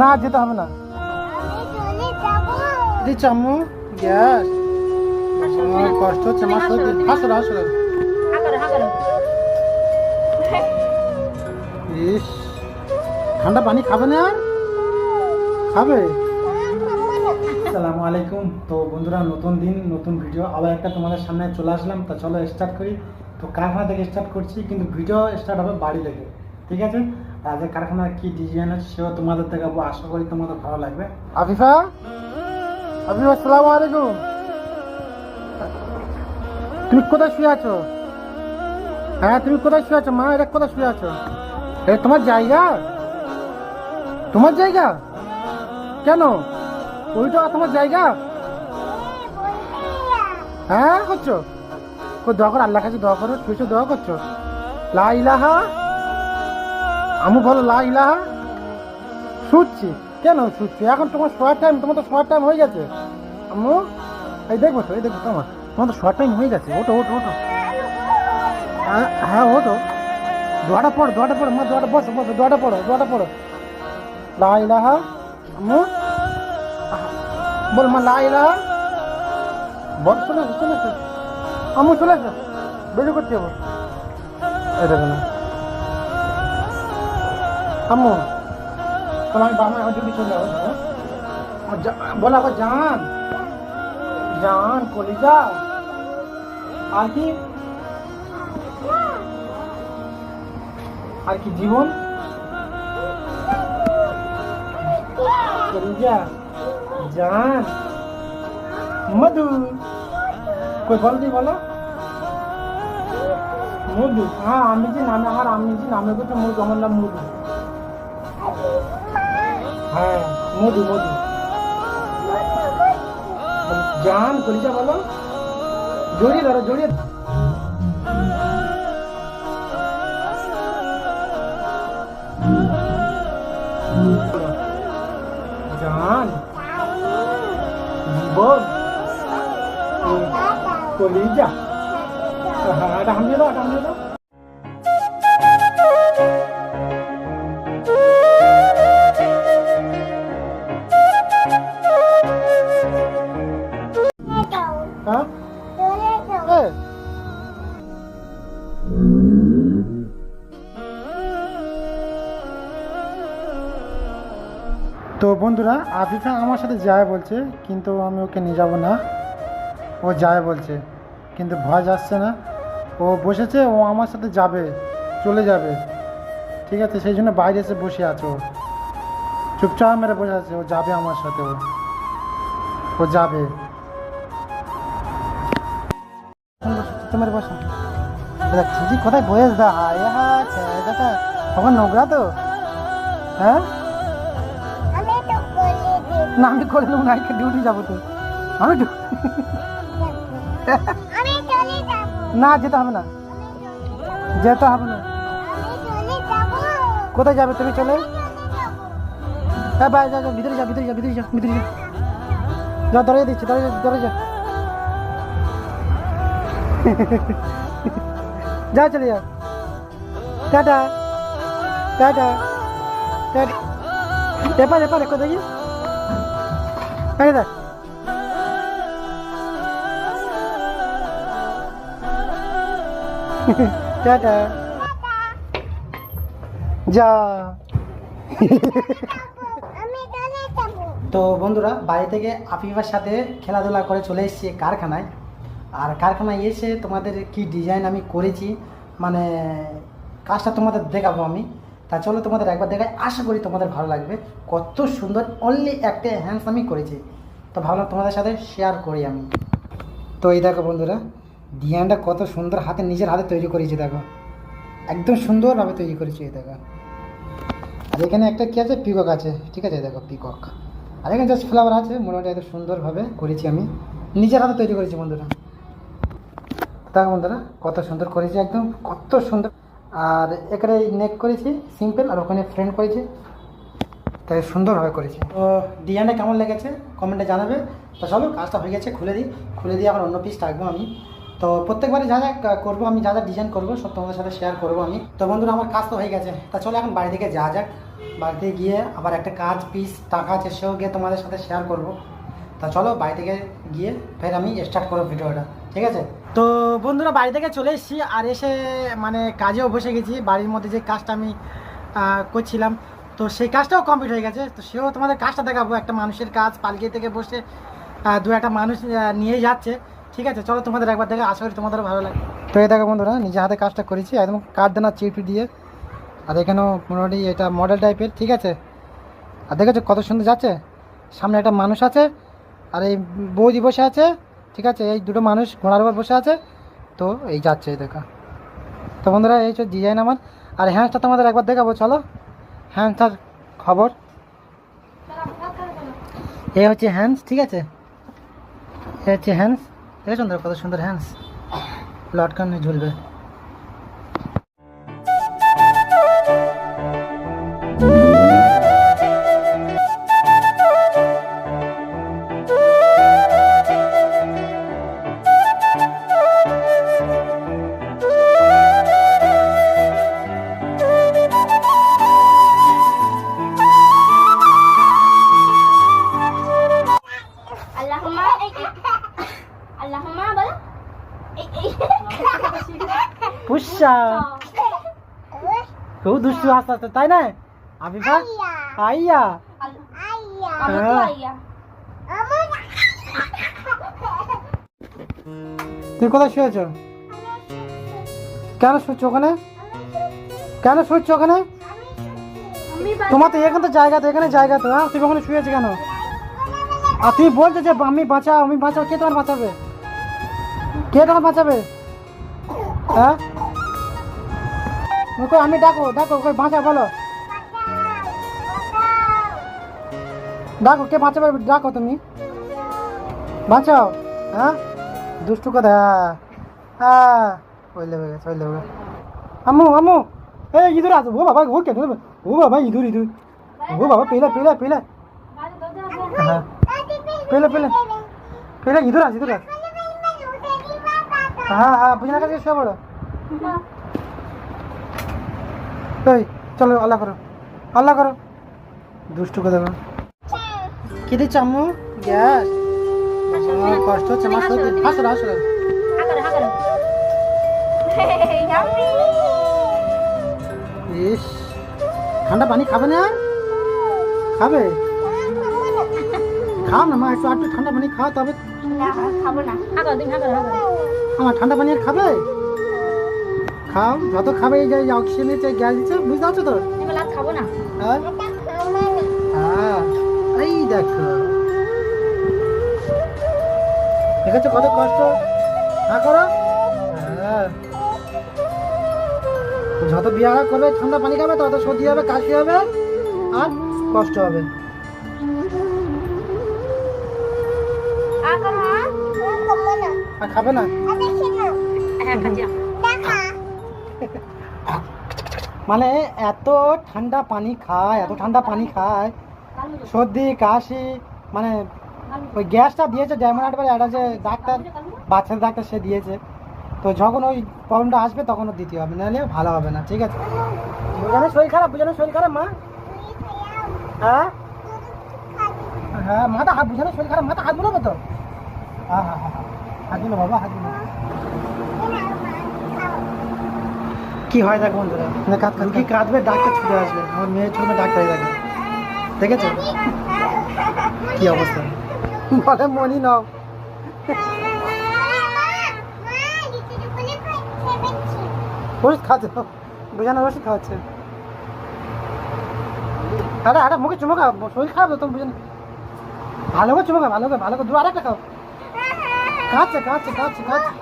না যেতে হবে না চাম্মু গ্যাস কষ্ট হচ্ছে আমার সত্যি হাসো হাসো ইস ঠান্ডা পানি খাবে না আর খাবে। আসসালামু আলাইকুম। তো বন্ধুরা, নতুন দিন নতুন ভিডিও আবার একটা তোমাদের সামনে চলে আসলাম। তা চলো স্টার্ট করি। তো কারখানা থেকে স্টার্ট করছি, কিন্তু ভিডিও স্টার্ট হবে বাড়ি থেকে, ঠিক আছে? আজকে কারখানার কি ডিজাইন আছে সেও তোমাদের দেখাবো, আশা করি তোমাদের ভালো লাগবে। আফিফা, আফিফা আসসালামু আলাইকুম। তুমি কোথায় শুয়ে আছো? হ্যাঁ তুমি কোথায় শুয়ে আছো মা? এটা কোথায় শুয়ে আছো? এটা তোমার জায়গা? তোমার জায়গা কেন? ওইটা তোমার জায়গা? হ্যাঁ করছো? দোয়া করো, আল্লাহ কাছে দোয়া করো, শুয়েছো দোয়া করছো। লা ইলাহা, আমি বলো লা ইলাহা। শুচ্ছি কেন? শুচ্ছি এখন তোমার শোয়ার টাইম, তোমার তো শোয়ার টাইম হয়ে গেছে। আম্মু এই দেখবো তো, এই দেখবো তোমার তো শোয়ার টাইম হয়ে গেছে। ওটো ওটো ওটো, হ্যাঁ ওটো। দোয়াটা পড়ো, দোয়াটা পড়ো মা, দোয়াটা বসো বসো, দোয়াটা পড়ো, দোয়াটা পড়ো। লা ইলাহা, আম্মু বল মা লা ইলাহা। বল চলে আসো, চলে আসো আম্মু, চলে আসো, বেরিয়ে করতে যাবো। এই দেখো না আম্মু, তাহলে আমি বাবা আমার ডিউটি চলে যাবো। বলো আবার জান, জান কলিজা। আর কি, আর কি জীবন কলিজা জান মধু। কই বলো দি, বলো মধু। হ্যাঁ আমি যে নামে, আমার আমি যে নামে করছে মধু, আমার নাম মধু। হ্যাঁ মধু মধু জান কলিজা বলো, জড়িয়ে ধরো, জড়িয়ে জান জীবন কলিজা। হ্যাঁ এটা হামিয়ে দাও, এটা হামিয়ে দাও। হ্যাঁ তো বন্ধুরা, আফিফা আমার সাথে যায় বলছে, কিন্তু আমি ওকে নিয়ে যাব না। ও যায় বলছে, কিন্তু ভয় যাচ্ছে না। ও বসেছে, ও আমার সাথে যাবে, চলে যাবে, ঠিক আছে? সেই জন্য বাইরে এসে বসে আছে। ও চুপচাপ মেরে বসে আছে, ও যাবে আমার সাথে, ও যাবে। তোমার বসা ছিজি কোথায় বয়স দা? এটা তখন নোংরা তো। হ্যাঁ না আমি করে নেবো না, ডিউটি যাবো তো আমি। না যেতে হবে না, যেতে হবে না। কোথায় যাবে তুমি? চলে হ্যাঁ ভাই, যা ভিতরে যা, ভিতরে যা, ভিতরে যা, ভিতরে যা, যা দরজা দিচ্ছি, দরজা দরজা যা, চলে যা। Tata tata tata. এপার এপার কোথায় গিয়ে দেখ। টাটা যা। তো বন্ধুরা, বাড়ি থেকে আফিফার সাথে খেলাধুলা করে চলে এসেছি কারখানায়। আর কারখানায় এসে তোমাদের কি ডিজাইন আমি করেছি, মানে কাজটা তোমাদের দেখাবো আমি। তা চলো তোমাদের একবার দেখাই, আশা করি তোমাদের ভালো লাগবে। কত সুন্দর, অনলি একটা হ্যান্ডস আমি করেছি, তো ভাবলাম তোমাদের সাথে শেয়ার করি আমি। তো এই দেখো বন্ধুরা, ডিজাইনটা কত সুন্দর, হাতে নিজের হাতে তৈরি করেছি, দেখো একদম সুন্দরভাবে তৈরি করেছি। এই দেখো, আর এখানে একটা কী আছে, পিকক আছে, ঠিক আছে? দেখো পিকক, আর এখানে জাস্ট ফ্লাওয়ার আছে। মোটামুটি এত সুন্দরভাবে করেছি, আমি নিজের হাতে তৈরি করেছি বন্ধুরা। দেখো বন্ধুরা কত সুন্দর করেছি, একদম কত সুন্দর। আর এখানে নেক করেছি সিম্পল, আর ওখানে ফ্রেন্ড করেছি, তাই সুন্দরভাবে করেছি। তো ডিজাইনটা কেমন লেগেছে কমেন্টে জানাবে। তো চলো কাজটা হয়ে গেছে, খুলে দিই। খুলে দিয়ে আবার অন্য পিস রাখবো আমি। তো প্রত্যেকবারে যা যা করবো আমি, যা যা ডিজাইন করবো সব তোমাদের সাথে শেয়ার করবো আমি। তো বন্ধুরা আমার কাজ তো হয়ে গেছে, তা চলো এখন বাড়ি থেকে যাওয়া যাক। বাড়িতে গিয়ে আবার একটা কাজ পিস টাকা আছে সেও গিয়ে তোমাদের সাথে শেয়ার করব। তা চলো বাড়ি থেকে গিয়ে ফের আমি স্টার্ট করবো ভিডিওটা, ঠিক আছে? তো বন্ধুরা বাড়ি থেকে চলে এসেছি, আর এসে মানে কাজেও বসে গেছি। বাড়ির মধ্যে যে কাজটা আমি করছিলাম, তো সেই কাজটাও কমপ্লিট হয়ে গেছে। তো সেও তোমাদের কাজটা দেখাবো, একটা মানুষের কাজ পালকি থেকে বসে দু একটা মানুষ নিয়ে যাচ্ছে, ঠিক আছে? চলো তোমাদের একবার দেখে, আশা করি তোমাদেরও ভালো লাগে। তো এই দেখো বন্ধুরা, নিজে হাতে কাজটা করেছি একদম কাঠদানা চিপি দিয়ে। আর এখানেও মোটামুটি এটা মডেল টাইপের, ঠিক আছে? আর দেখেছো কত সুন্দর যাচ্ছে। সামনে একটা মানুষ আছে, আর এই বৌদি বসে আছে, ঠিক আছে? এই দুটো মানুষ ঘোড়ার উপর বসে আছে, তো এই যাচ্ছে এই দেখা। তো বন্ধুরা এই হচ্ছে ডিজাইন আমার। আর হ্যান্ডসটা তোমাদের একবার দেখাবো, চলো হ্যান্ডসটার খবর। এই হচ্ছে হ্যান্ডস, ঠিক আছে? এই হচ্ছে হ্যান্ডস, দেখেছো তো কত সুন্দর হ্যান্ডস, লটকানে ঝুলবে। পুষা খুব দুষ্টু আস্তে আস্তে, তাই না আফিফা? আইয়া তুই কোথায় শুয়েছ? কেন শুচ্ছ ওখানে? কেন শুচ্ছ ওখানে? তোমার তো এখানে তো জায়গা, তো এখানে জায়গা তো। হ্যাঁ, তুমি ওখানে শুয়েছো কেন? আর তুমি বলছো যে আমি বাঁচাও, আমি বাঁচাও, কে তোমার বাঁচাবে? কে তোমার বাঁচাবে? হ্যাঁ, আমি ডাকো ডাকো, কই বাঁচা বলো, ডাকো কে বাঁচাবে, ডাকো তুমি বাঁচাও। হ্যাঁ দুষ্টু কথা। হ্যাঁ ওইলে ওইলে আম্মু আম্মু, এই ইঁদুর আছে। ও বাবা, ও কেন? ও বাবা ইঁদুর ইঁদুর, ও বাবা পেলে পেলে পেলে। হ্যাঁ পেলে পেলে পেলে, ইঁদুর আছে, ইঁদুর আছে। হ্যাঁ হ্যাঁ বুঝে না কাছে শুয়ে পড়ো। এই চলো আল্লাহ করো, আল্লাহ করো, দুষ্টু কথা। কি দিচ্ছ আম্মু? গ্যাস? কষ্ট হচ্ছে আমার, হাসো হাসো। ইস, ঠান্ডা পানি খাবে না? খাবে, খাও না মা, একটু একটু ঠান্ডা পানি খাও, তবে আমার ঠান্ডা পানি আর খাবে? খাও, যত খাবে এই যে অক্সিজেনের যে গ্যাস দিচ্ছে, বুঝতে পারছো তো? খাবো না। হ্যাঁ এই দেখো, দেখেছো কত কষ্ট। হ্যাঁ করো। হ্যাঁ, যত বিয়ারা করবে ঠান্ডা পানি খাবে, তত সর্দি হবে, কাশি হবে, আর কষ্ট হবে। আর খাবে না? মানে এত ঠান্ডা পানি খায়, এত ঠান্ডা পানি খায়, সর্দি কাশি, মানে ওই গ্যাসটা দিয়েছে ডায়মন্ড বারে, একটা যে ডাক্তার, বাচ্চাদের ডাক্তার, সে দিয়েছে। তো যখন ওই প্রবলেমটা আসবে তখন ওর দিতে হবে, নাহলে ভালো হবে না, ঠিক আছে? বুঝানো শরীর খারাপ, বুঝানো শরীর খারাপ মা। হ্যাঁ হ্যাঁ, মাথা হাত, বুঝানো শরীর খারাপ, মাথা হাত বুলাবো তো। হ্যাঁ হ্যাঁ হ্যাঁ, হাত বুলো বাবা, হাত বুলো। কি হয় দেখ বন্ধুরা, কি কাঁদবে, ডাক্তার ছুটে আসবে, আমার মেয়ে ছুটবে ডাক্তারে দেখে, দেখেছো কি অবস্থা? বলে মনি নাও। ওষুধ খাচ্ছে, বুঝানো ওষুধ খাওয়াচ্ছে। আরে আরে মুখে চুমো খাও, শরীর খারাপ তো তুমি বুঝানো। ভালো করে চুমো খাও, ভালো করে, ভালো করে, দু আরেকটা খাও। খাচ্ছে খাচ্ছে খাচ্ছে খাচ্ছে।